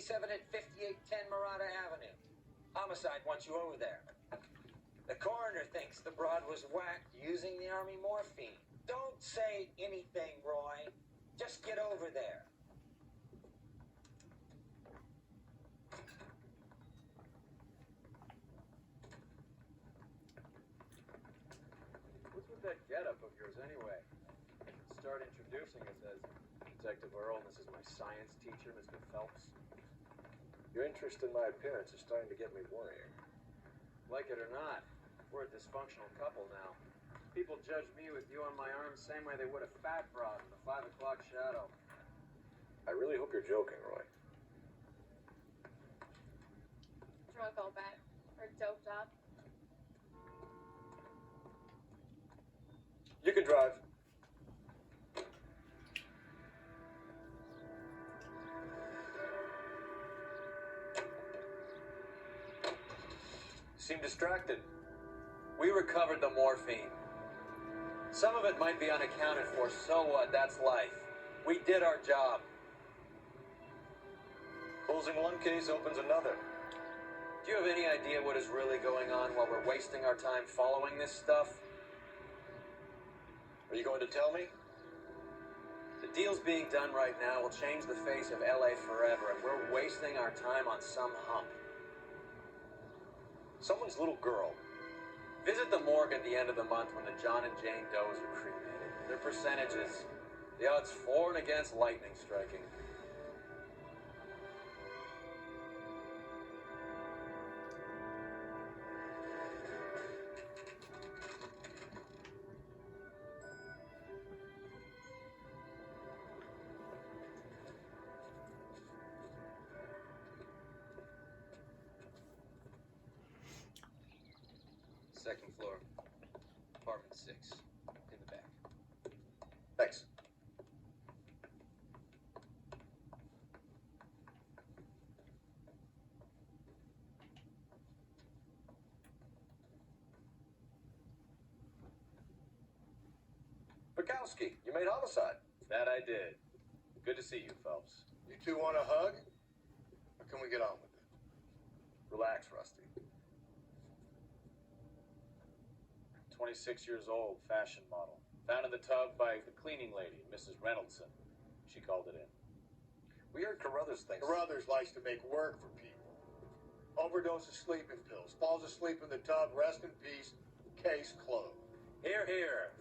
57 at 5810 Murata Avenue. Homicide wants you over there. The coroner thinks the broad was whacked using the Army morphine. Don't say anything, Roy. Just get over there. What's with that getup of yours anyway? Start introducing us as Detective Earl. This is my science teacher, Mr. Phelps. Your interest in my appearance is starting to get me worrying. Like it or not, we're a dysfunctional couple now. People judge me with you on my arm same way they would a fat broad in the 5 o'clock shadow. I really hope you're joking, Roy. Drunk, I'll bet. Or doped up. You can drive. Seem distracted. We recovered the morphine. Some of it might be unaccounted for, so what? That's life. We did our job. Closing one case opens another. Do you have any idea what is really going on while we're wasting our time following this stuff? Are you going to tell me? The deals being done right now will change the face of LA forever, and we're wasting our time on some hump. Someone's little girl. Visit the morgue at the end of the month when the John and Jane Does are cremated. Their percentages. The odds for and against lightning striking. Second floor, apartment 6, in the back. Thanks. Bukowski, you made homicide. That I did. Good to see you, Phelps. You two want a hug? Or can we get on with it? Relax, Rusty. 26 years old, fashion model. Found in the tub by the cleaning lady, Mrs. Reynoldson. She called it in. We heard Carruthers thinks... Carruthers likes to make work for people. Overdoses sleeping pills. Falls asleep in the tub. Rest in peace. Case closed. Here, here.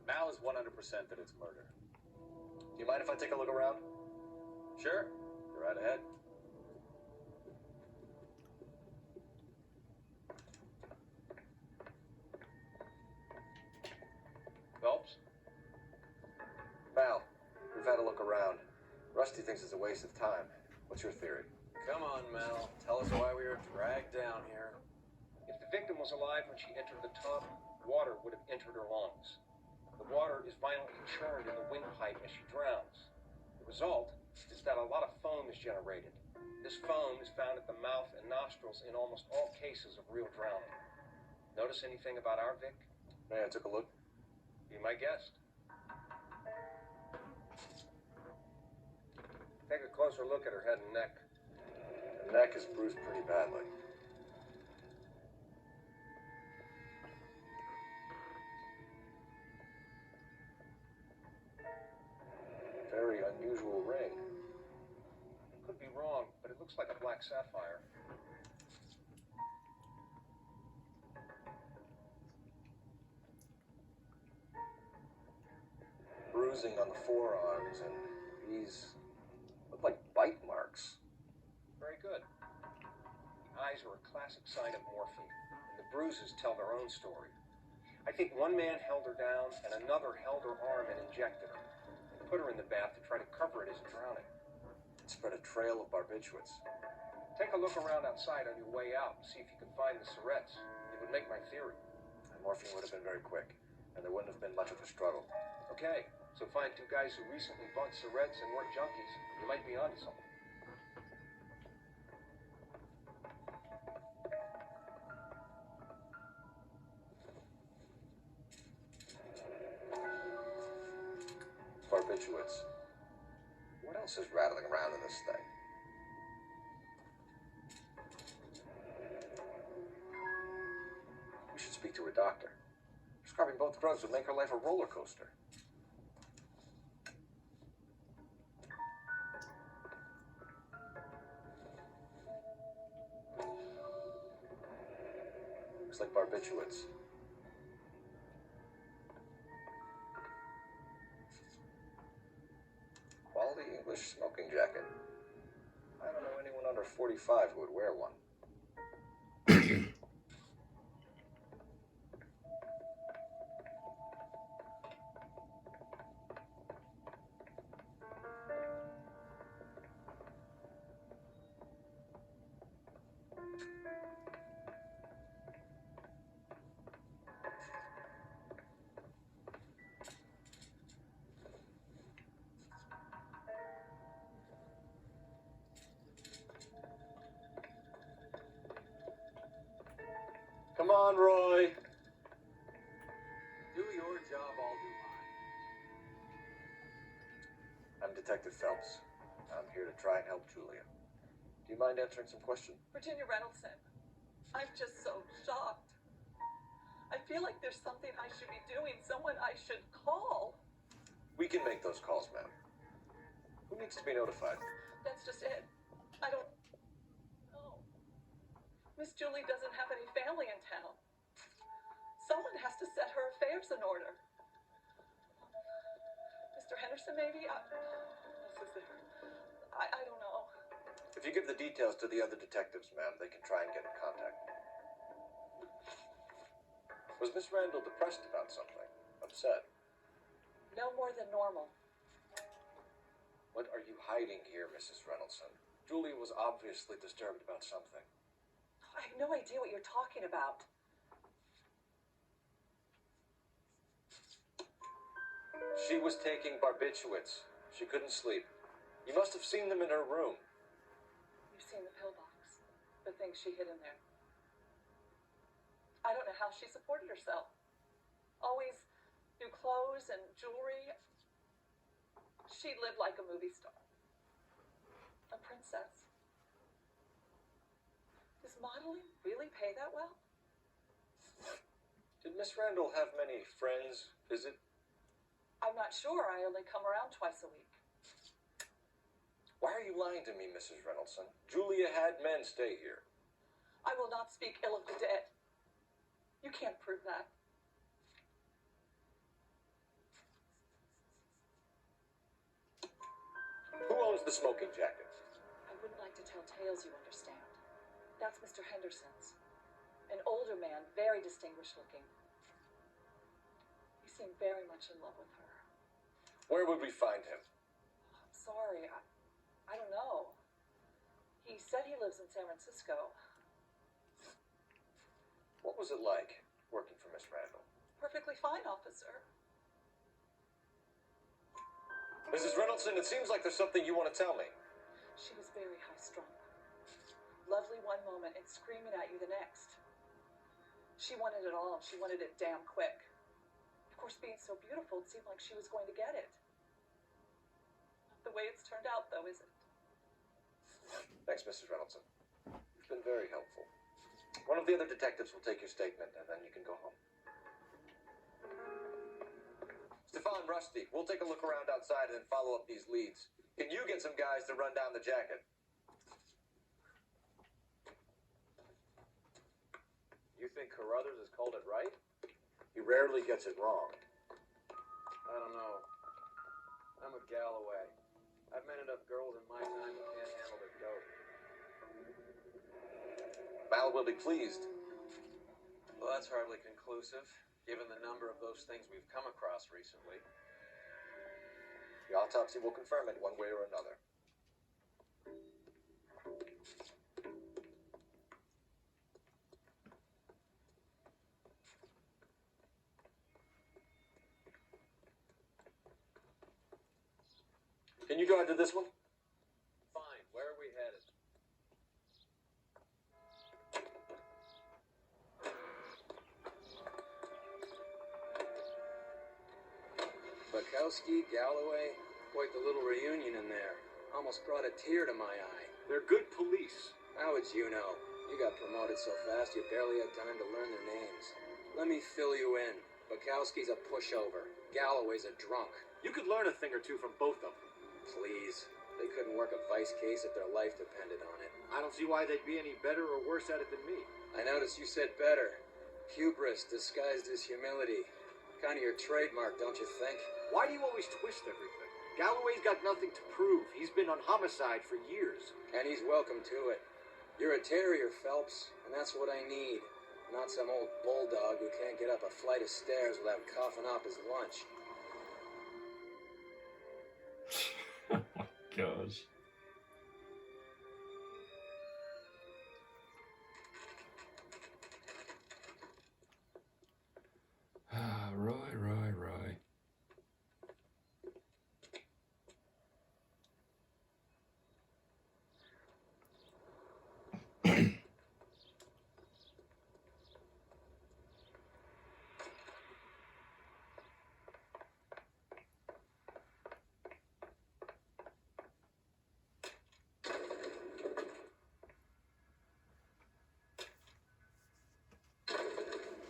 Mal is 100% that it's murder. Do you mind if I take a look around? Sure. You're right ahead. Phelps? Mal, we've had a look around. Rusty thinks it's a waste of time. What's your theory? Come on, Mel. Tell us why we were dragged down here. If the victim was alive when she entered the tub, water would have entered her lungs. The water is violently churned in the windpipe as she drowns. The result is that a lot of foam is generated. This foam is found at the mouth and nostrils in almost all cases of real drowning. Notice anything about our Vic? May I took a look? Be my guest. Take a closer look at her head and neck. The neck is bruised pretty badly. Very unusual ring. Could be wrong, but it looks like a black sapphire. Bruising on the forearms, and these look like bite marks. Very good. Eyes are a classic sign of morphine, and the bruises tell their own story. I think one man held her down, and another held her arm and injected her, and put her in the bath to try to cover it as drowning. It spread a trail of barbiturates. Take a look around outside on your way out, see if you can find the syrettes. It would make my theory. The morphine would have been very quick, and there wouldn't have been much of a struggle. Okay, so find two guys who recently bought syrettes and weren't junkies. You might be onto something. Barbiturates. What else is rattling around in this thing? to a doctor. Prescribing both drugs would make her life a roller coaster. Looks like barbiturates. Quality English smoking jacket. I don't know anyone under 45 who would wear one. Come on, Roy. Do your job, I'll do mine. I'm Detective Phelps. I'm here to try and help Julia. Do you mind answering some questions? Virginia Reynoldson, I'm just so shocked. I feel like there's something I should be doing, someone I should call. We can make those calls, ma'am. Who needs to be notified? That's just it. I don't know. Miss Julie doesn't have any family in town. Someone has to set her affairs in order. Mr. Henderson, maybe? I don't know. If you give the details to the other detectives, ma'am, they can try and get in contact. Was Miss Randall depressed about something? Upset? No more than normal. What are you hiding here, Mrs. Reynoldson? Julia was obviously disturbed about something. I have no idea what you're talking about. She was taking barbiturates. She couldn't sleep. You must have seen them in her room. You've seen the pillbox, the things she hid in there. I don't know how she supported herself. Always new clothes and jewelry. She lived like a movie star. A princess. Does modeling really pay that well? Did Miss Randall have many friends visit? I'm not sure. I only come around twice a week. Why are you lying to me, Mrs. Reynoldson? Julia had men stay here. I will not speak ill of the dead. You can't prove that. Who owns the smoking jacket? I wouldn't like to tell tales, you understand. That's Mr. Henderson's. An older man, very distinguished looking. He seemed very much in love with her. Where would we find him? I'm sorry, I don't know. He said he lives in San Francisco. What was it like working for Miss Randall? Perfectly fine, officer. Mrs. Reynoldson, it seems like there's something you want to tell me. She was very high-strung. Lovely one moment and screaming at you the next. She wanted it all, and she wanted it damn quick. Of course, being so beautiful, it seemed like she was going to get it. Not the way it's turned out, though, is it? Thanks, Mrs. Reynoldson. You've been very helpful. One of the other detectives will take your statement, and then you can go home. Stefan, Rusty, we'll take a look around outside and then follow up these leads. Can you get some guys to run down the jacket? You think Carruthers has called it right? He rarely gets it wrong. I don't know. I'm with Galloway. I've met enough girls in my time who can't handle their dope. Mal will be pleased. Well, that's hardly conclusive, given the number of those things we've come across recently. The autopsy will confirm it one way or another. Can you drive to this one? Fine, where are we headed? Bukowski, Galloway, quite the little reunion in there. Almost brought a tear to my eye. They're good police. How would you know? You got promoted so fast you barely had time to learn their names. Let me fill you in. Bukowski's a pushover. Galloway's a drunk. You could learn a thing or two from both of them. Please. They couldn't work a vice case if their life depended on it. I don't see why they'd be any better or worse at it than me. I noticed you said better. Hubris disguised as humility. Kind of your trademark, don't you think? Why do you always twist everything? Galloway's got nothing to prove. He's been on homicide for years. And he's welcome to it. You're a terrier, Phelps, and that's what I need. Not some old bulldog who can't get up a flight of stairs without coughing up his lunch. Oh my gosh. Roy.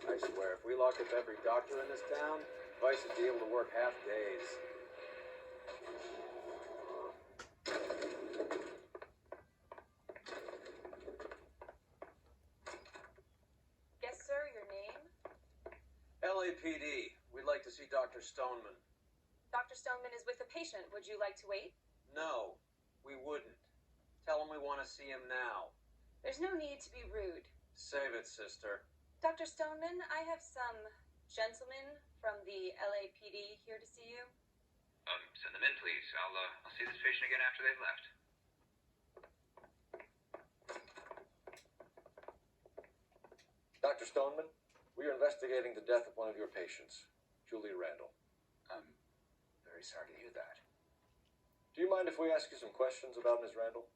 I swear, if we locked up every doctor in this town, Vice would be able to work half days. Yes, sir, your name? LAPD. We'd like to see Dr. Stoneman. Dr. Stoneman is with a patient. Would you like to wait? No, we wouldn't. Tell him we want to see him now. There's no need to be rude. Save it, sister. Dr. Stoneman, I have some gentlemen from the LAPD here to see you. Send them in, please. I'll see this patient again after they've left. Dr. Stoneman, we are investigating the death of one of your patients, Julia Randall. I'm very sorry to hear that. Do you mind if we ask you some questions about Ms. Randall?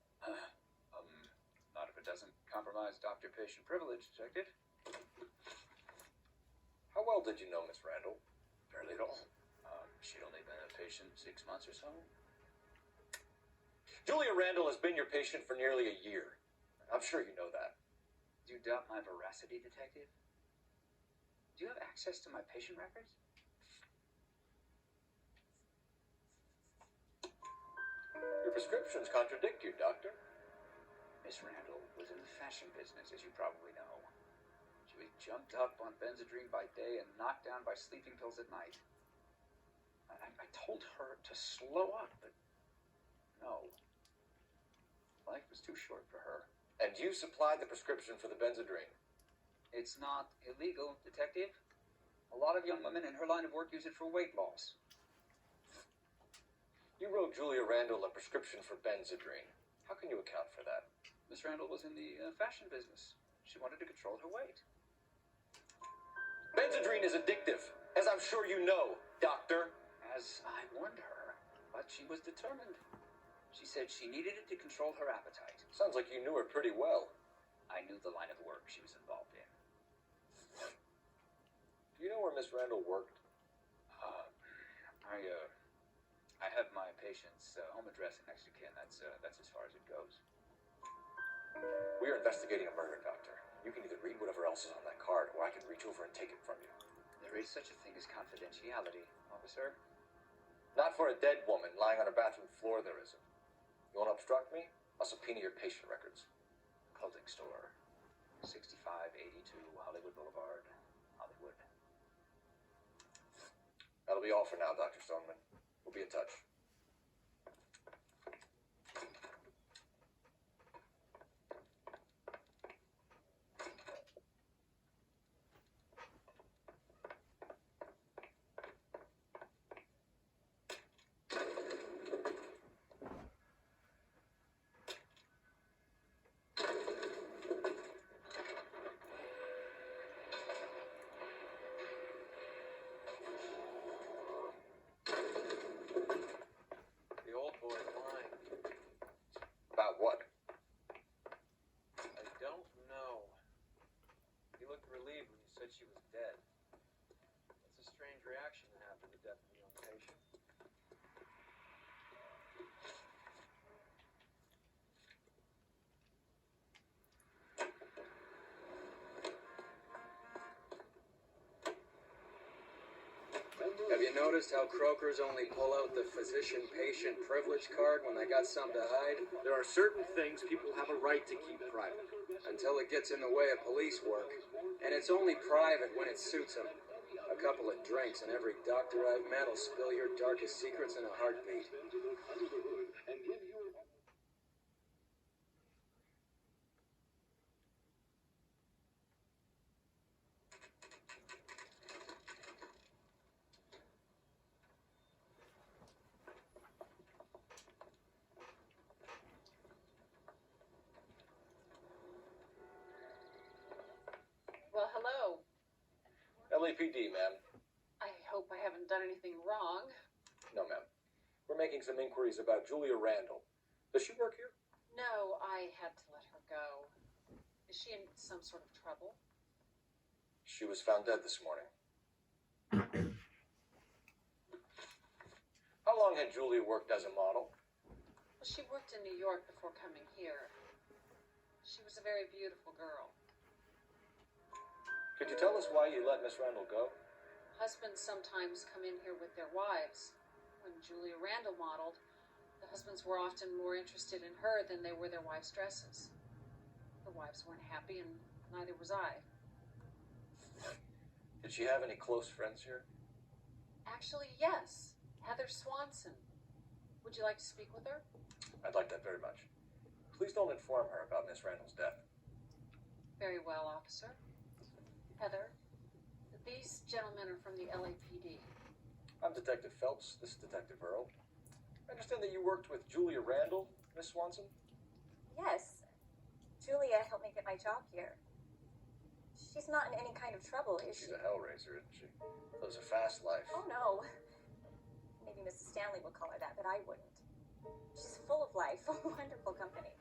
Not if it doesn't compromise doctor-patient privilege, Detective. How well did you know Miss Randall? Very little. She'd only been a patient 6 months or so. Julia Randall has been your patient for nearly a year. I'm sure you know that. Do you doubt my veracity, Detective? Do you have access to my patient records? Your prescriptions contradict you, Doctor. Miss Randall was in the fashion business, as you probably know. She was jumped up on Benzedrine by day and knocked down by sleeping pills at night. I told her to slow up, but no. Life was too short for her. And you supplied the prescription for the Benzedrine. It's not illegal, Detective. A lot of young women in her line of work use it for weight loss. You wrote Julia Randall a prescription for Benzedrine. How can you account for that? Miss Randall was in the fashion business. She wanted to control her weight. Benzedrine is addictive, as I'm sure you know, Doctor. As I warned her, but she was determined. She said she needed it to control her appetite. Sounds like you knew her pretty well. I knew the line of work she was involved in. Do you know where Miss Randall worked? I have my patient's home address and next of kin. That's as far as it goes. We are investigating a murder, Doctor. You can either read whatever else is on that card, or I can reach over and take it from you. There is such a thing as confidentiality, officer. Not for a dead woman lying on her bathroom floor, there isn't. You want to obstruct me? I'll subpoena your patient records. Clothing store, 6582 Hollywood Boulevard, Hollywood. That'll be all for now, Dr. Stoneman. We'll be in touch. Have you noticed how Croakers only pull out the physician-patient privilege card when they got something to hide? There are certain things people have a right to keep private. Until it gets in the way of police work. And it's only private when it suits them. A couple of drinks and every doctor I've met will spill your darkest secrets in a heartbeat. Well, hello. LAPD, ma'am. I hope I haven't done anything wrong. No, ma'am. We're making some inquiries about Julia Randall. Does she work here? No, I had to let her go. Is she in some sort of trouble? She was found dead this morning. How long had Julia worked as a model? Well, she worked in New York before coming here. She was a very beautiful girl. Could you tell us why you let Miss Randall go? Husbands sometimes come in here with their wives. When Julia Randall modeled, the husbands were often more interested in her than they were their wives' dresses. The wives weren't happy, and neither was I. Did she have any close friends here? Actually, yes. Heather Swanson. Would you like to speak with her? I'd like that very much. Please don't inform her about Miss Randall's death. Very well, officer. Heather, these gentlemen are from the LAPD. I'm Detective Phelps. This is Detective Earl. I understand that you worked with Julia Randall, Miss Swanson? Yes. Julia helped me get my job here. She's not in any kind of trouble, is She's she? a hellraiser, isn't she? Lives a fast life. Oh, no. Maybe Mrs. Stanley would call her that, but I wouldn't. She's full of life, a wonderful company.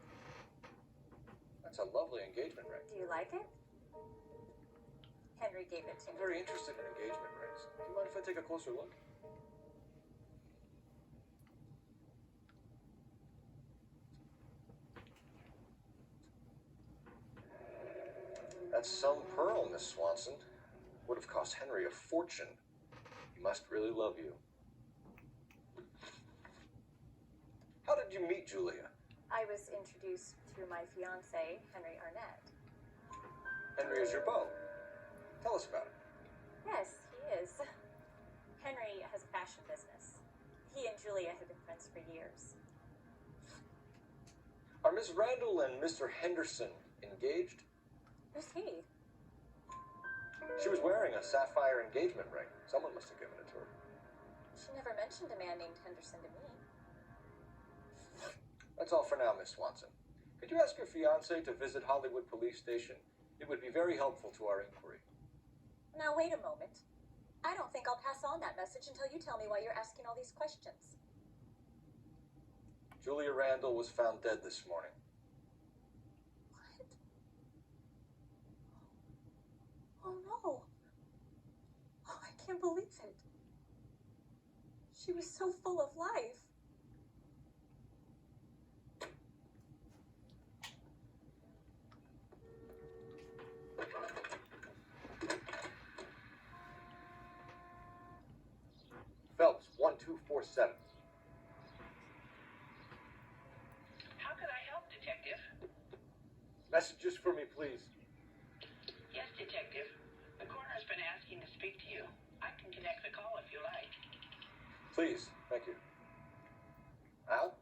That's a lovely engagement ring. Do you like it? Henry gave it to I'm me. very interested in engagement rings. Do you mind if I take a closer look? That's some pearl, Miss Swanson. Would have cost Henry a fortune. He must really love you. How did you meet Julia? I was introduced to my fiancé, Henry Arnett. Henry is your beau. Tell us about it. Yes, he is. Henry has a fashion business. He and Julia have been friends for years. Are Miss Randall and Mr. Henderson engaged? Who's he? She was wearing a sapphire engagement ring. Someone must have given it to her. She never mentioned a man named Henderson to me. That's all for now, Miss Swanson. Could you ask your fiancé to visit Hollywood Police Station? It would be very helpful to our inquiry. Now, wait a moment. I don't think I'll pass on that message until you tell me why you're asking all these questions. Julia Randall was found dead this morning. What? Oh, no. Oh, I can't believe it. She was so full of life. Phelps, 1247. How can I help, Detective? Messages for me, please. Yes, Detective. The coroner's been asking to speak to you. I can connect the call if you like. Please, thank you. Al?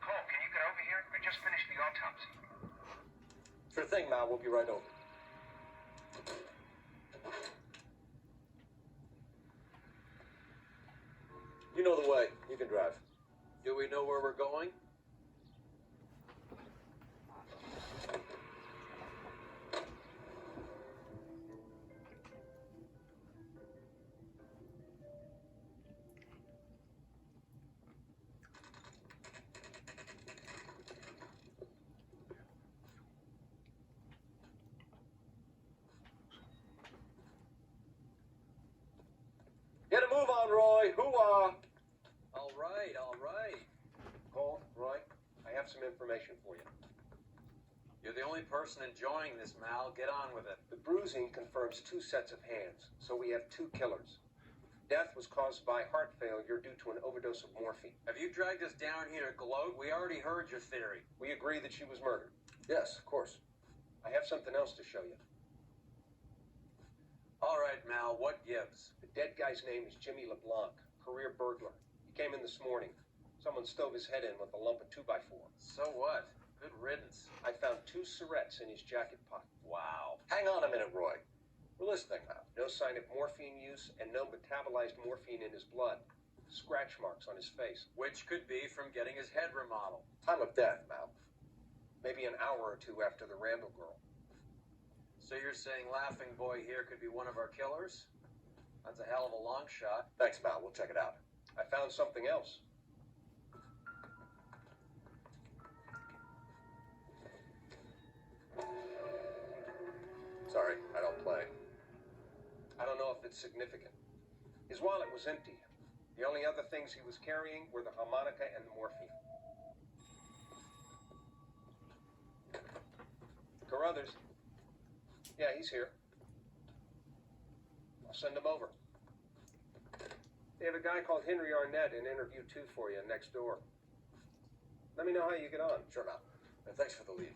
Cole, can you get over here? I just finished the autopsy. Sure thing, Mal. We'll be right over. You know the way. You can drive. Do we know where we're going? Get a move on, Roy. Hoo-ah! All right, all right. Cole, Roy, I have some information for you. You're the only person enjoying this, Mal. Get on with it. The bruising confirms 2 sets of hands, so we have 2 killers. Death was caused by heart failure due to an overdose of morphine. Have you dragged us down here to gloat? We already heard your theory. We agree that she was murdered. Yes, of course. I have something else to show you. All right, Mal, what gives? The dead guy's name is Jimmy LeBlanc, career burglar. He came in this morning. Someone stove his head in with a lump of 2x4. So what? Good riddance. I found 2 cigarettes in his jacket pocket. Wow. Hang on a minute, Roy. We're listening now. No sign of morphine use and no metabolized morphine in his blood. Scratch marks on his face. Which could be from getting his head remodeled. Time of death, Mal. Maybe an hour or 2 after the Randall girl. So you're saying Laughing Boy here could be one of our killers? That's a hell of a long shot. Thanks, Mal. We'll check it out. I found something else. Sorry, I don't play. I don't know if it's significant. His wallet was empty. The only other things he was carrying were the harmonica and the morphine. Carruthers. Yeah, he's here. I'll send him over. They have a guy called Henry Arnett in interview 2 for you next door. Let me know how you get on. Sure, Mal. And thanks for the lead.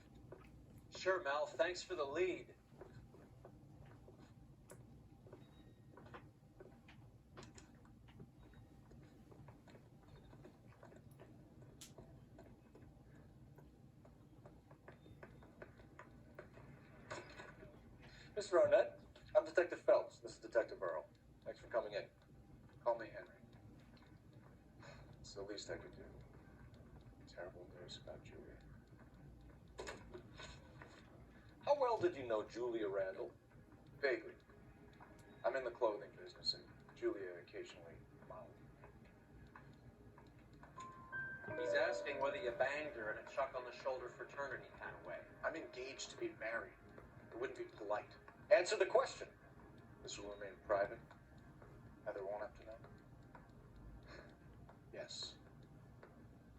Sure, Mal. Thanks for the lead. Mr. Arnett, I'm Detective Phelps. This is Detective Earl. Thanks for coming in. Call me Henry. It's the least I could do. Terrible news about Julia. How well did you know Julia Randall? Vaguely. I'm in the clothing business, and Julia occasionally modeled. He's asking whether you banged her in a chuck-on-the-shoulder fraternity kind of way. I'm engaged to be married. It wouldn't be polite. Answer the question. This will remain private. Heather won't have to know. Yes.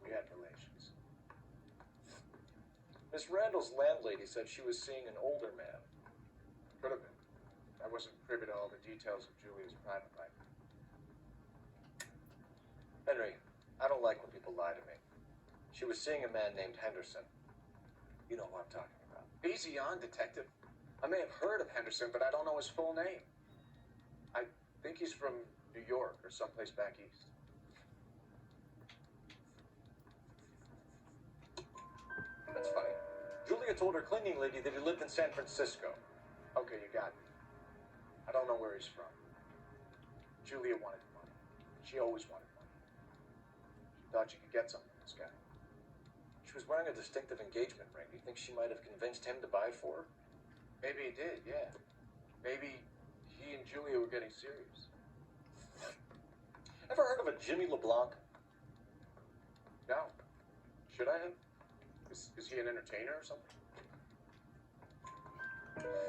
We had relations. Miss Randall's landlady said she was seeing an older man. Could have been. I wasn't privy to all the details of Julia's private life. Henry, I don't like when people lie to me. She was seeing a man named Henderson. You know who I'm talking about. Easy on, Detective. I may have heard of Henderson, but I don't know his full name. I think he's from New York or someplace back east. That's funny. Julia told her cleaning lady that he lived in San Francisco. Okay, you got it. I don't know where he's from. Julia wanted money. She always wanted money. She thought she could get something from this guy. She was wearing a distinctive engagement ring. Do you think she might have convinced him to buy it for her? Maybe he did, yeah. Maybe he and Julia were getting serious. Ever heard of a Jimmy LeBlanc? No. Should I have? Is he an entertainer or something?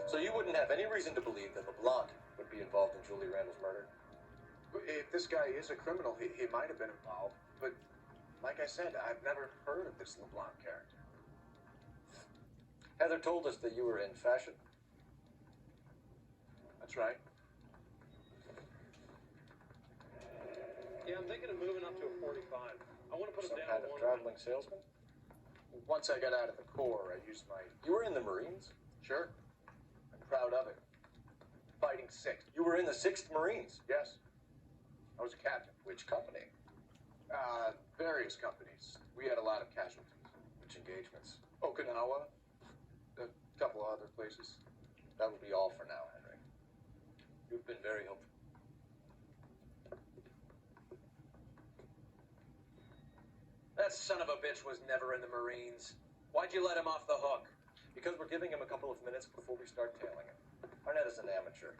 So you wouldn't have any reason to believe that LeBlanc would be involved in Julie Randall's murder? If this guy is a criminal, he might have been involved. But like I said, I've never heard of this LeBlanc character. Heather told us that you were in fashion. That's right. Yeah, I'm thinking of moving up to a 45. I want to put Some it kind down of to traveling salesman? Once I got out of the Corps, I used my... You were in the Marines? Sure. I'm proud of it. Fighting 6th. You were in the 6th Marines? Yes. I was a captain. Which company? Various companies. We had a lot of casualties. Which engagements? Okinawa. A couple of other places. That will be all for now, Henry. You've been very helpful. That son of a bitch was never in the Marines. Why'd you let him off the hook? Because we're giving him a couple of minutes before we start tailing him. Arnett is an amateur.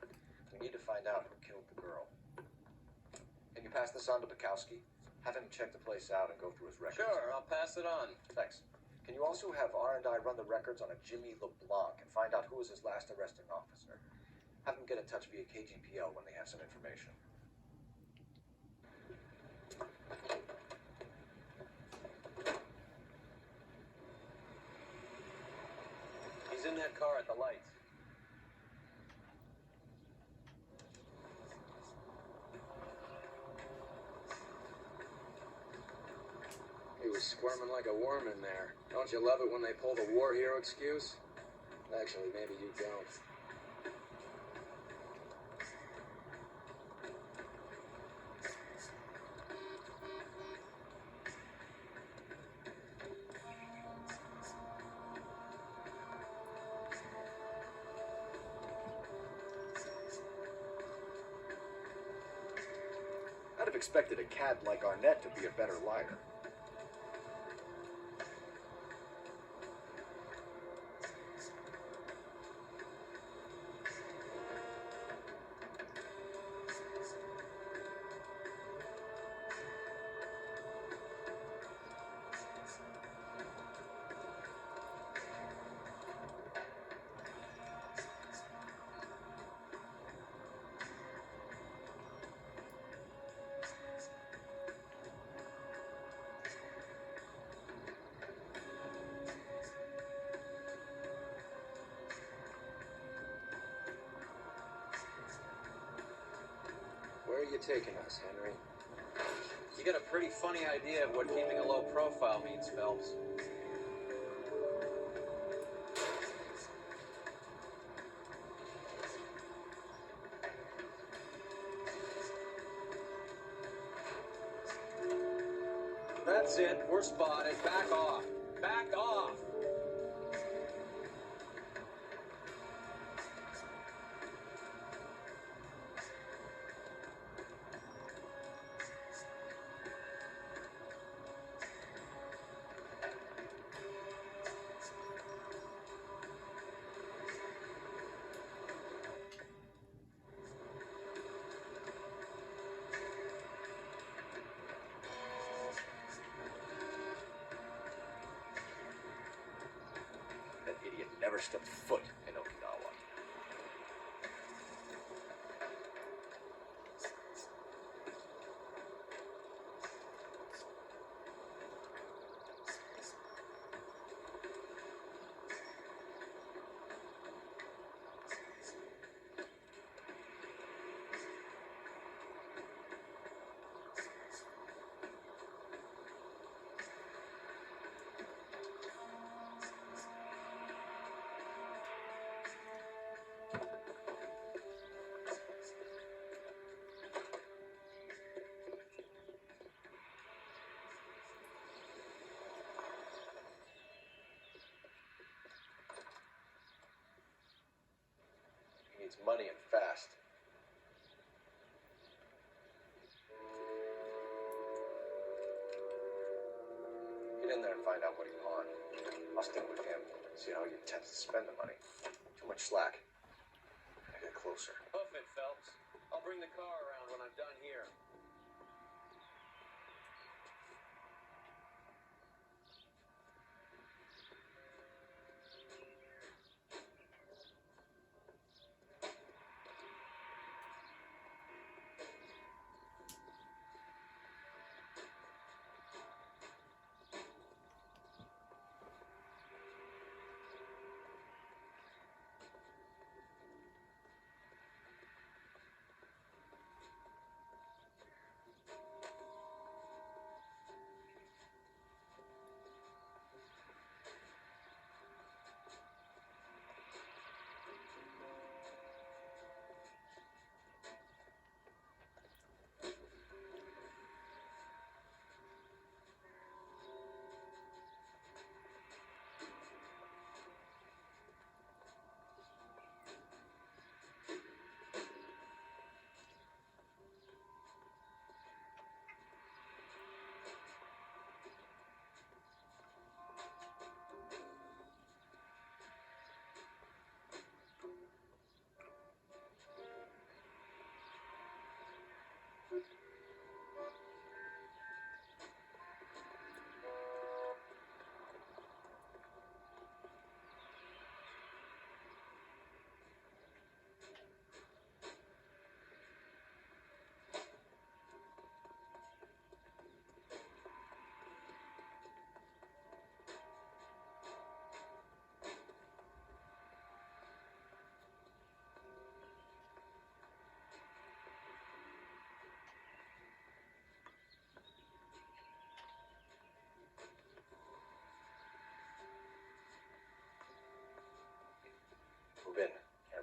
We need to find out who killed the girl. Can you pass this on to Bukowski? Have him check the place out and go through his records. Sure, I'll pass it on. Thanks. Can you also have R&I run the records on a Jimmy LeBlanc and find out who was his last arresting officer? Have them get in touch via KGPL when they have some information. He's in that car at the lights. You're squirming like a worm in there. Don't you love it when they pull the war hero excuse? Actually, maybe you don't. I'd have expected a cad like Arnett to be a better liar. Where are you taking us, Henry? You got a pretty funny idea of what keeping a low profile means, Phelps. That's it. We're spotted. Back off. Back off! That idiot never stepped foot in Okinawa. He needs money and fast. Get in there and find out what he pawned. I'll stick with him. See how he intends to spend the money. Too much slack. I get closer. Hoof it, Phelps. I'll bring the car around when I'm done here.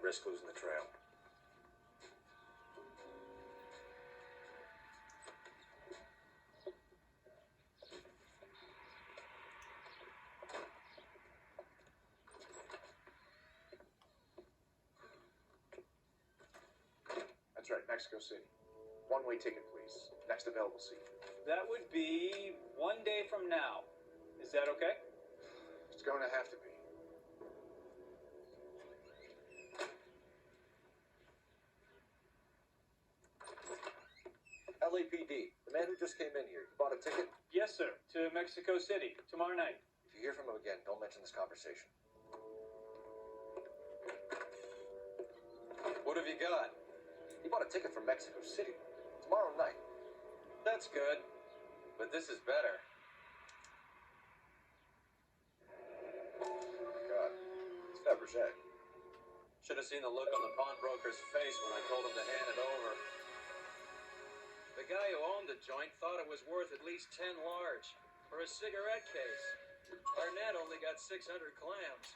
risk losing the trail. That's right, Mexico City. One-way ticket, please. Next available seat. That would be 1 day from now. Is that okay? It's going to have to be. LAPD, the man who just came in here, you bought a ticket? Yes, sir. To Mexico City tomorrow night. If you hear from him again, don't mention this conversation. What have you got? He bought a ticket from Mexico City. Tomorrow night. That's good. But this is better. Oh my God. It's Fabergé. Should have seen the look on the pawnbroker's face when I told him to hand it over. The guy who owned the joint thought it was worth at least 10 large for a cigarette case. Arnett only got 600 clams.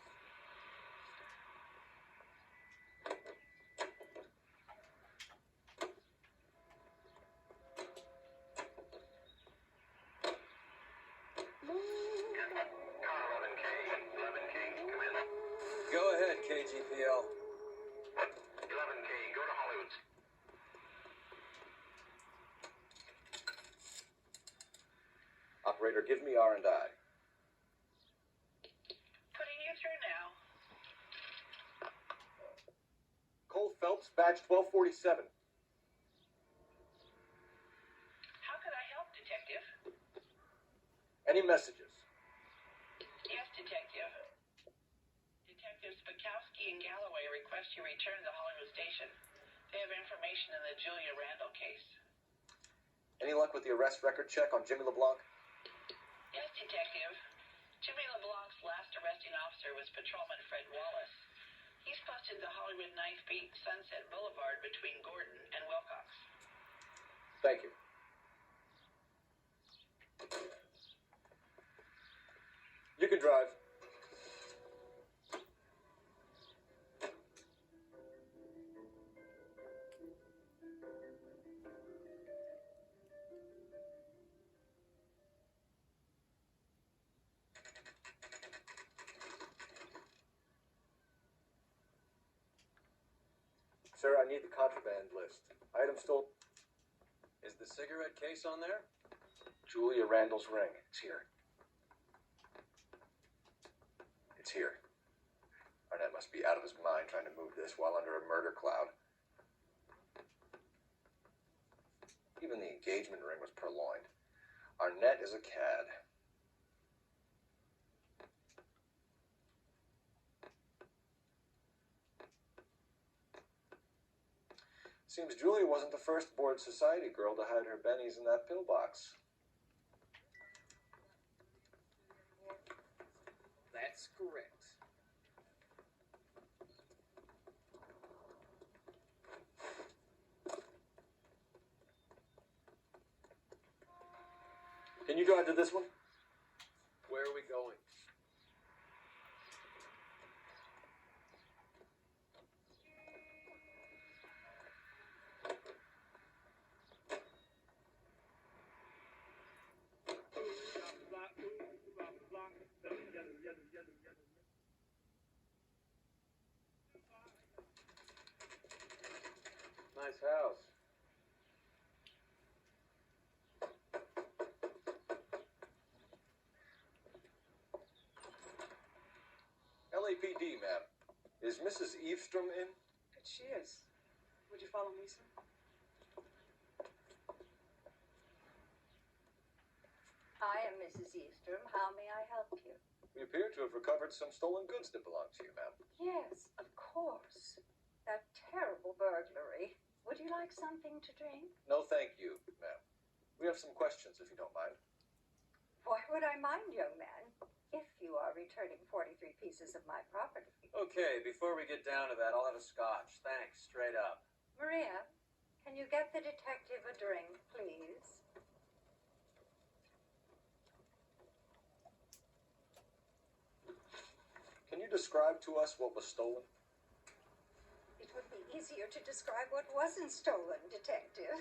Go ahead, KGPL. 11K, go to Hollywood. Operator, give me R&I. Putting you through now. Cole Phelps, badge 1247. How could I help, Detective? Any messages? Yes, Detective. Detectives Bukowski and Galloway request you return to Hollywood Station. They have information in the Julia Randall case. Any luck with the arrest record check on Jimmy LeBlanc? Yes, Detective. Jimmy LeBlanc's last arresting officer was Patrolman Fred Wallace. He's posted to Hollywood 9th Beat Sunset Boulevard between Gordon and Wilcox. Thank you. You can drive. Sir, I need the contraband list. Item stole. Is the cigarette case on there? Julia Randall's ring. It's here. It's here. Arnett must be out of his mind trying to move this while under a murder cloud. Even the engagement ring was purloined. Arnett is a cad. Seems Julia wasn't the first bored society girl to hide her bennies in that pillbox. That's correct. Can you drive to this one? Where are we going? Nice house. LAPD, ma'am. Is Mrs. Eavestrom in? She is. Would you follow me, sir? I am Mrs. Eastrom. How may I help you? We appear to have recovered some stolen goods that belong to you, ma'am. Yes, of course. That terrible burglary. Would you like something to drink? No, thank you, ma'am. We have some questions, if you don't mind. Why would I mind, young man, if you are returning 43 pieces of my property? Okay, before we get down to that, I'll have a scotch. Thanks, straight up. Maria, can you get the detective a drink, please? Can you describe to us what was stolen? easier to describe what wasn't stolen, Detective.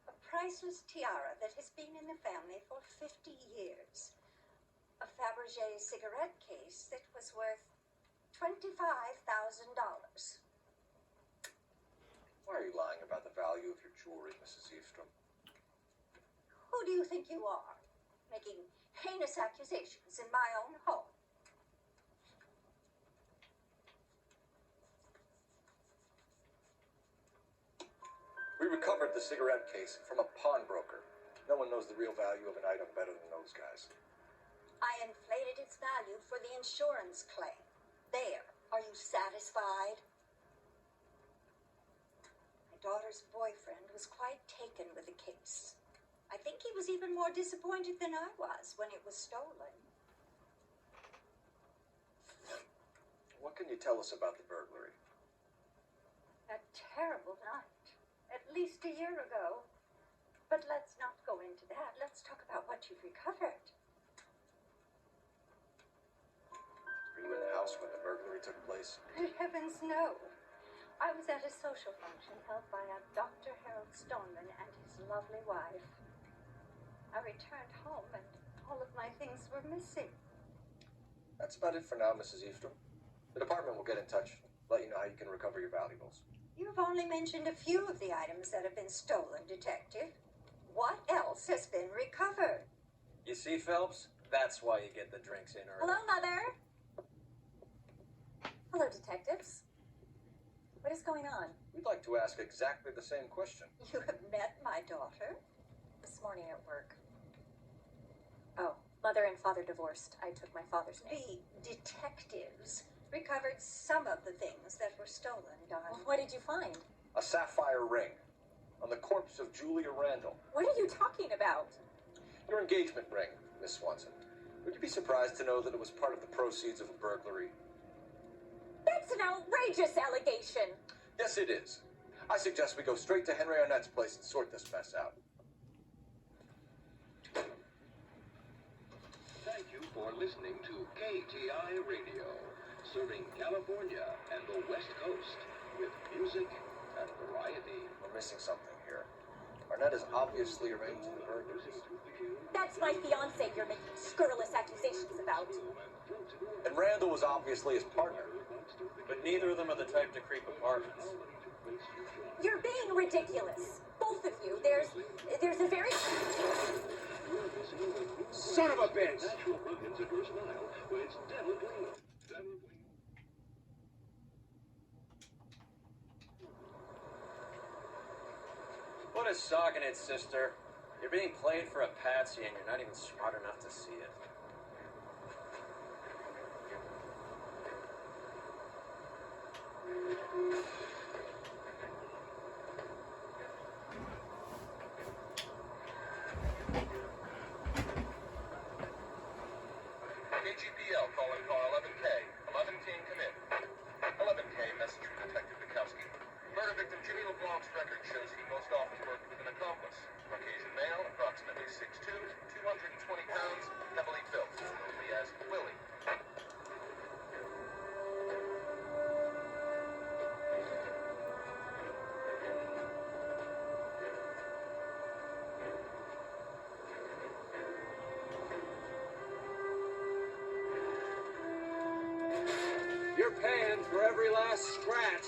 A priceless tiara that has been in the family for 50 years. A Fabergé cigarette case that was worth $25,000. Why are you lying about the value of your jewelry, Mrs. Eastrom? Who do you think you are, making heinous accusations in my own home? We recovered the cigarette case from a pawnbroker. No one knows the real value of an item better than those guys. I inflated its value for the insurance claim. There. Are you satisfied? My daughter's boyfriend was quite taken with the case. I think he was even more disappointed than I was when it was stolen. What can you tell us about the burglary? A terrible night. At least a year ago. But let's not go into that. Let's talk about what you've recovered. Were you in the house when the burglary took place? Good heavens, no. I was at a social function held by a Dr. Harold Stoneman and his lovely wife. I returned home and all of my things were missing. That's about it for now, Mrs. Eastrom. The department will get in touch, let you know how you can recover your valuables. You've only mentioned a few of the items that have been stolen, Detective. What else has been recovered? You see, Phelps? That's why you get the drinks in early. Hello, Mother. Hello, detectives. What is going on? We'd like to ask exactly the same question. You have met my daughter? This morning at work. Oh, Mother and Father divorced. I took my father's name. The detectives recovered some of the things that were stolen, darling. Well, what did you find? A sapphire ring on the corpse of Julia Randall. What are you talking about? Your engagement ring, Miss Swanson. Would you be surprised to know that it was part of the proceeds of a burglary? That's an outrageous allegation. Yes, it is. I suggest we go straight to Henry Arnett's place and sort this mess out. Thank you for listening to KTI Radio, serving California and the West Coast with music and variety. We're missing something here. Arnett is obviously arranging the burglary. That's my fiance you're making scurrilous accusations about. And Randall was obviously his partner. But neither of them are the type to creep apartments. You're being ridiculous. Both of you. There's a very... Son of a bitch! What a sock in it, sister. You're being played for a patsy and you're not even smart enough to see it. KGPL calling car 11K. 11 team come in. 11K, message from Detective Bukowski. Murder victim Jimmy LeBlanc's record shows he most often worked with an accomplice. Caucasian male, approximately 6'2", 220 pounds, heavily built, known as Willie. You're paying for every last scratch.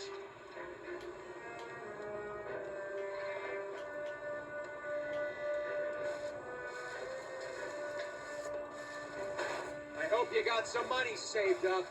I hope you got some money saved up.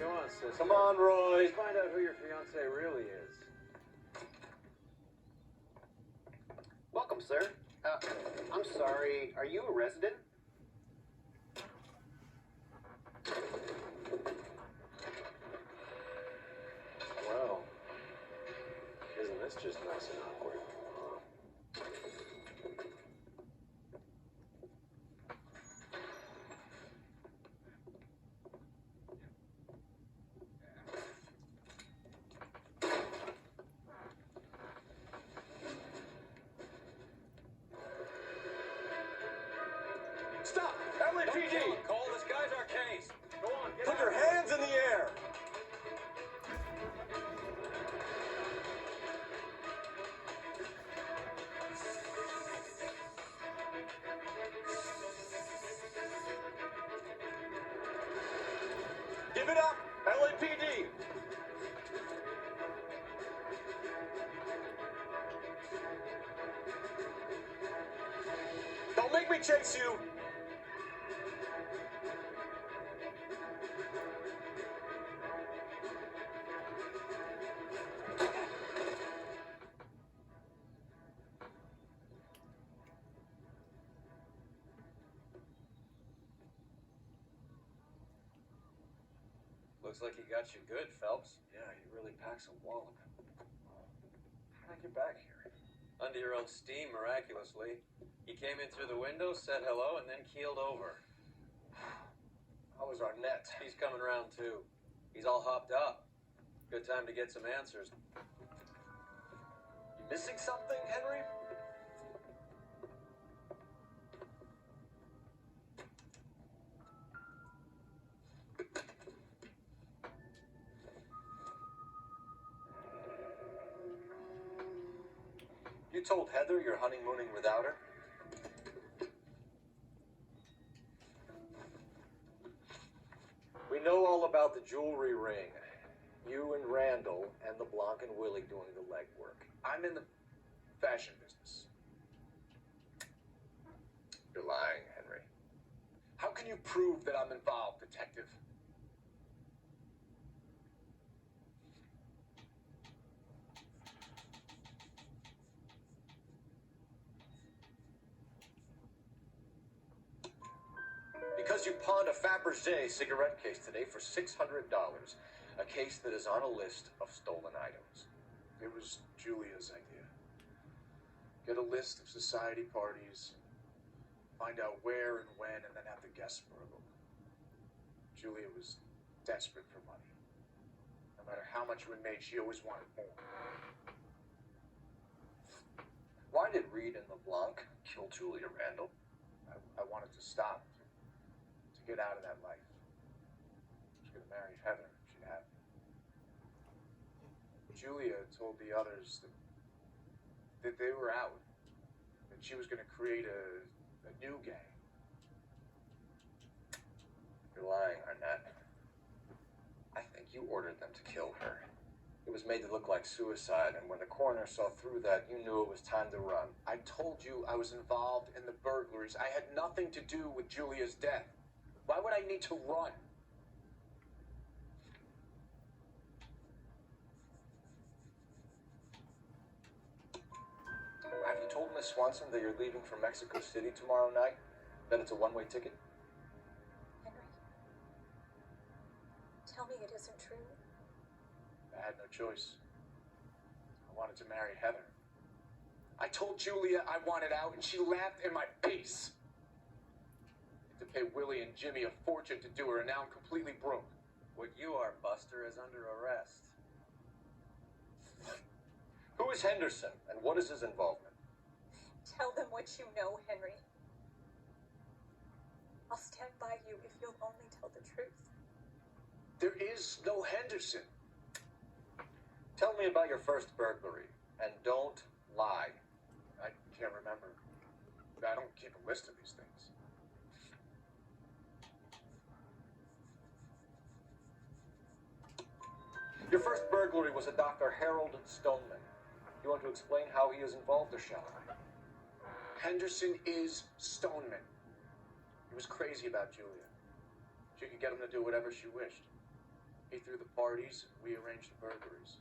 Come on, sister. Come on, Roy. Let's find out who your fiance really is. Welcome, sir. I'm sorry, are you a resident? Well, isn't this just nice and awkward? Stop! LAPD! Cole, this guy's our case. Go on, get Put your hands in the air! Give it up! LAPD! Don't make me chase you! Looks like he got you good, Phelps. Yeah, he really packs a wallop. How'd I get back here? Under your own steam, miraculously. He came in through the window, said hello, and then keeled over. How was our net? He's coming around, too. He's all hopped up. Good time to get some answers. You missing something, Henry? You told Heather you're honeymooning without her? We know all about the jewelry ring. You and Randall and the Blanc and Willie doing the legwork. I'm in the fashion business. You're lying, Henry. How can you prove that I'm involved, detective? Because you pawned a Fabergé cigarette case today for $600. A case that is on a list of stolen items. It was Julia's idea. Get a list of society parties, find out where and when, and then have the guests burgled. Julia was desperate for money. No matter how much we made, she always wanted more. Why did Reed and LeBlanc kill Julia Randall? I wanted to stop, to get out of that life. I was going to marry Heather. She'd have me. Julia told the others that they were out, that she was going to create a new gang. You're lying, Arnett. I think you ordered them to kill her. It was made to look like suicide, and when the coroner saw through that, you knew it was time to run. I told you I was involved in the burglaries. I had nothing to do with Julia's death. Why would I need to run? Have you told Miss Swanson that you're leaving for Mexico City tomorrow night? That it's a one-way ticket? Henry, tell me it isn't true. I had no choice. I wanted to marry Heather. I told Julia I wanted out, and she laughed in my face. I had to pay Willie and Jimmy a fortune to do her, and now I'm completely broke. What you are, Buster, is under arrest. Who is Henderson, and what is his involvement? Tell them what you know, Henry. I'll stand by you if you'll only tell the truth. There is no Henderson. Tell me about your first burglary, and don't lie. I can't remember. I don't keep a list of these things. Your first burglary was a Dr. Harold Stoneman. You want to explain how he is involved, or shall I? Henderson is Stoneman. He was crazy about Julia. She could get him to do whatever she wished. He threw the parties, we arranged the burglaries.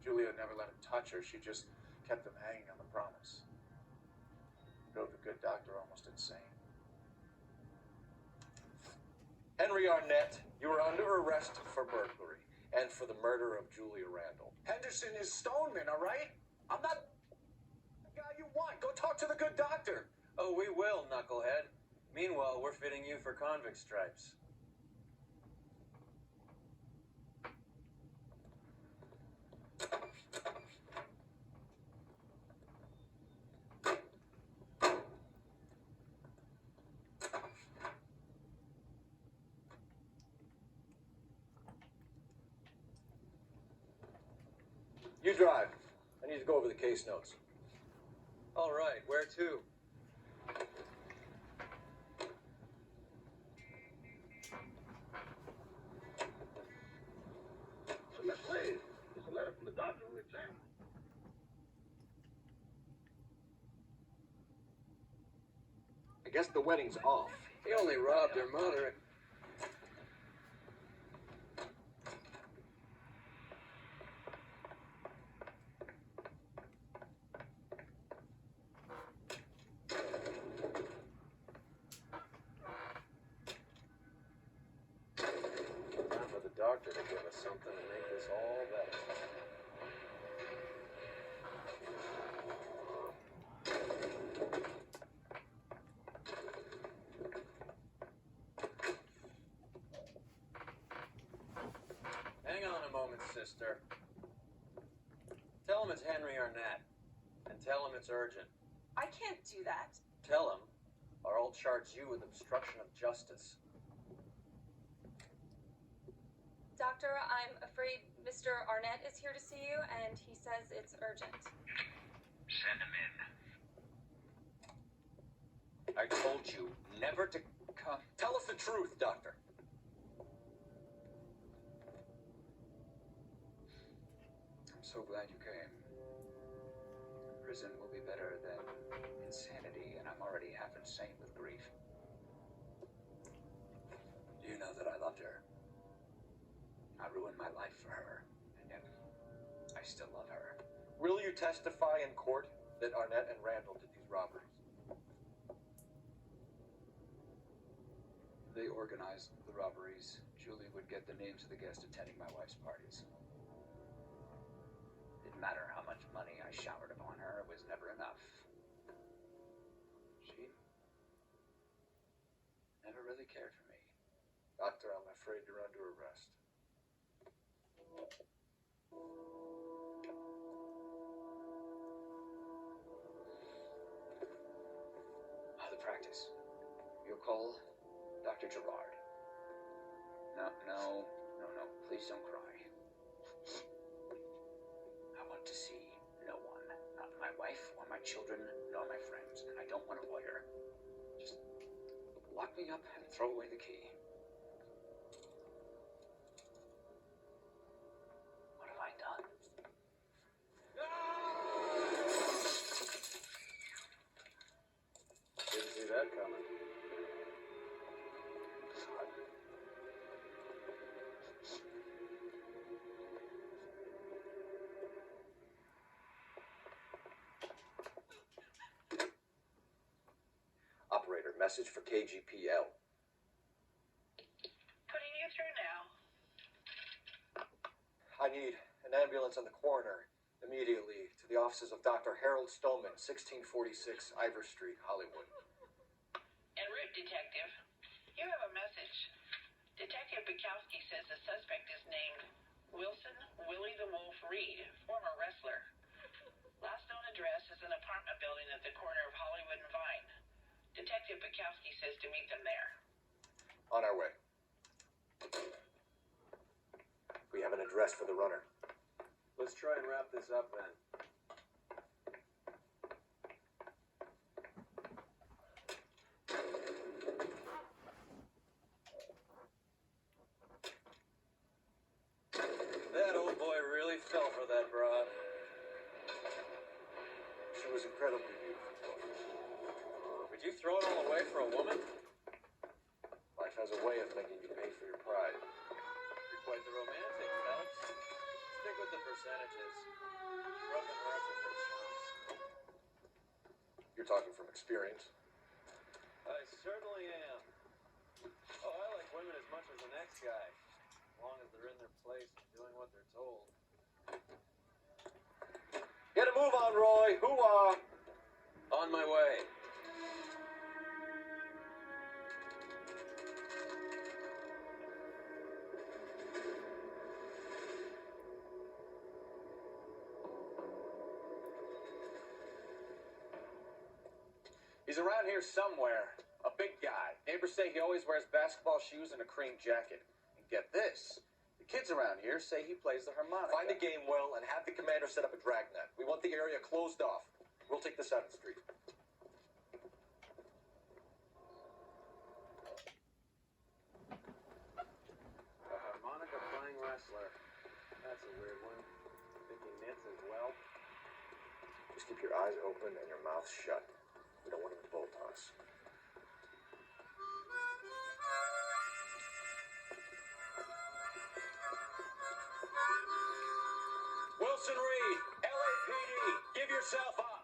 Julia never let him touch her, she just kept him hanging on the promise. Drove the good doctor almost insane. Henry Arnett, you are under arrest for burglary and for the murder of Julia Randall. Henderson is Stoneman, all right? I'm not the guy you want. Go talk to the good doctor. Oh, we will, knucklehead. Meanwhile, we're fitting you for convict stripes. You drive. I need to go over the case notes. All right, where to? Please, it's a letter from the doctor who examined. I guess the wedding's off. He only robbed her mother. Time for the doctor to give us something to make this all better. Hang on a moment, sister. Tell him it's Henry Arnett. And tell him it's urgent. I can't do that. Tell him, or I'll charge you with obstruction of justice. Doctor, I'm afraid Mr. Arnett is here to see you, and he says it's urgent. Send him in. I told you never to come. Tell us the truth, Doctor. I'm so glad you came. Prison will be better than insanity, and I'm already half insane with grief. Do you know that I loved her? I ruined my life for her, and yet I still love her. Will you testify in court that Arnett and Randall did these robberies? They organized the robberies. Julie would get the names of the guests attending my wife's parties. Didn't matter how much money I showered upon her, it was never enough. She never really cared for me. Doctor, I'm afraid you're under arrest. The practice. You'll call Dr. Gerard. No. Please don't cry. I want to see no one. Not my wife or my children, nor my friends. And I don't want a lawyer. Just lock me up and throw away the key. What have I done? Didn't see that coming. Operator, message for KGPL. Putting you through now. I need an ambulance and the coroner immediately to the offices of Dr. Harold Stoneman, 1646 Ivor Street, Hollywood. En route, Detective. You have a message. Detective Bukowski says the suspect is named Wilson Willie the Wolf Reed, former wrestler. Last known address is an apartment building at the corner of Hollywood and Vine. Detective Bukowski says to meet them there. On our way. We have an address for the runner. Let's try and wrap this up then. That old boy really fell for that broad. She was incredibly beautiful. Would you throw it all away for a woman? Life has a way of making you pay for your pride. quite the romantic, Phelps. Stick with the percentages. Broken hearts are for chumps. You're talking from experience. I certainly am. Oh, I like women as much as the next guy, as long as they're in their place and doing what they're told. Get a move on, Roy. Hoo-ah. On my way. He's around here somewhere. A big guy. Neighbors say he always wears basketball shoes and a cream jacket. And get this. The kids around here say he plays the harmonica. Find the game well and have the commander set up a dragnet. We want the area closed off. We'll take the 7th Street. A harmonica playing wrestler. That's a weird one. Think he knits as well? Just keep your eyes open and your mouth shut. We don't want him to bolt on us. Wilson Reed, LAPD, give yourself up.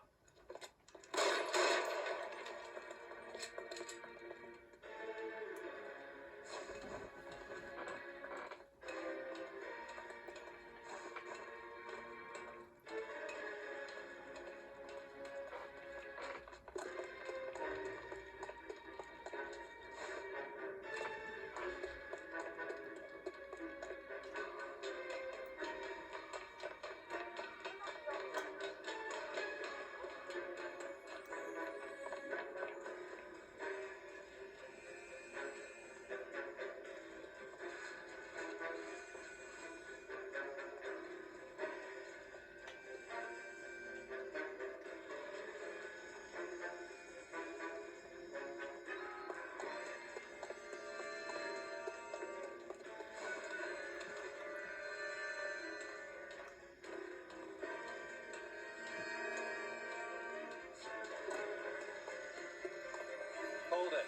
Hold it.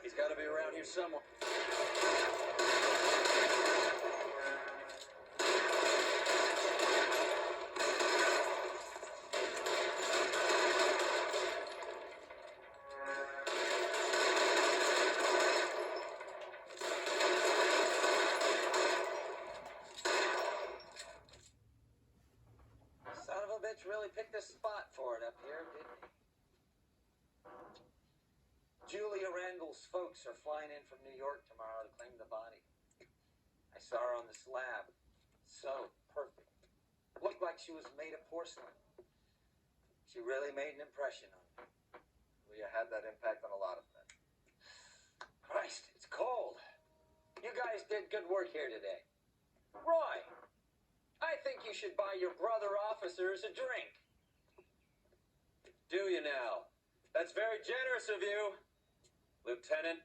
He's got to be around here somewhere. Son of a bitch really picked a spot for it up here, didn't he? Julia Randall's folks are flying in from New York tomorrow to claim the body. I saw her on the slab. So perfect. Looked like she was made of porcelain. She really made an impression on me. We had that impact on a lot of men. Christ, it's cold. You guys did good work here today. Roy, I think you should buy your brother officers a drink. Do you now? That's very generous of you, Lieutenant.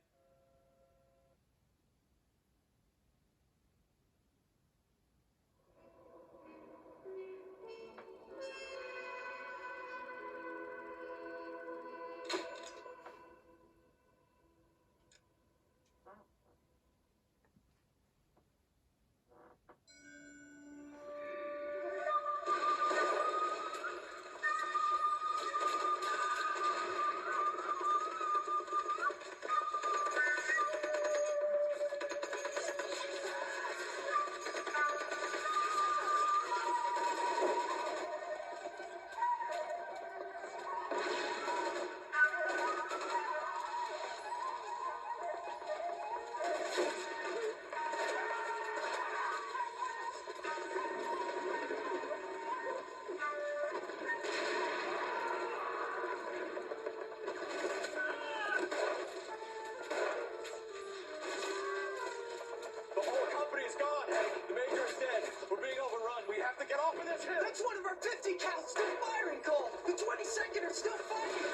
The whole company is gone, Hank. The major is dead. We're being overrun. We have to get off of this hill. That's one of our 50 cal still firing, Cole. The 22nd are still fighting.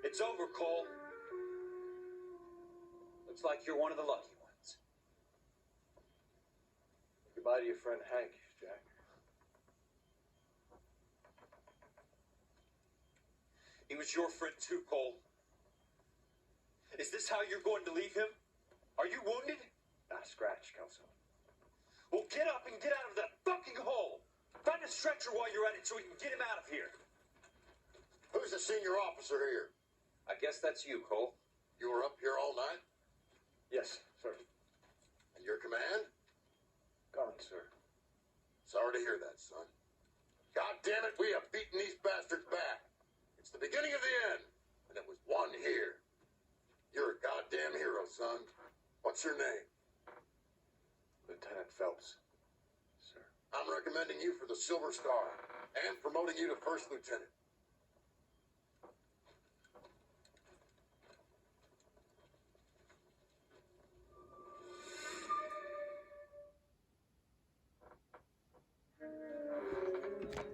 It's over, Cole. Looks like you're one of the lucky ones. Goodbye to your friend Hank, Jack. He was your friend too, Cole. Is this how you're going to leave him? Are you wounded? Scratch, Kelso. Well, get up and get out of that fucking hole! Find a stretcher while you're at it so we can get him out of here. Who's the senior officer here? I guess that's you, Cole. You were up here all night? Yes, sir. And your command? Gone, sir. Sorry to hear that, son. God damn it, we have beaten these bastards back. It's the beginning of the end, and it was one here. You're a goddamn hero, son. What's your name? Lieutenant Phelps, sir. I'm recommending you for the Silver Star and promoting you to first lieutenant.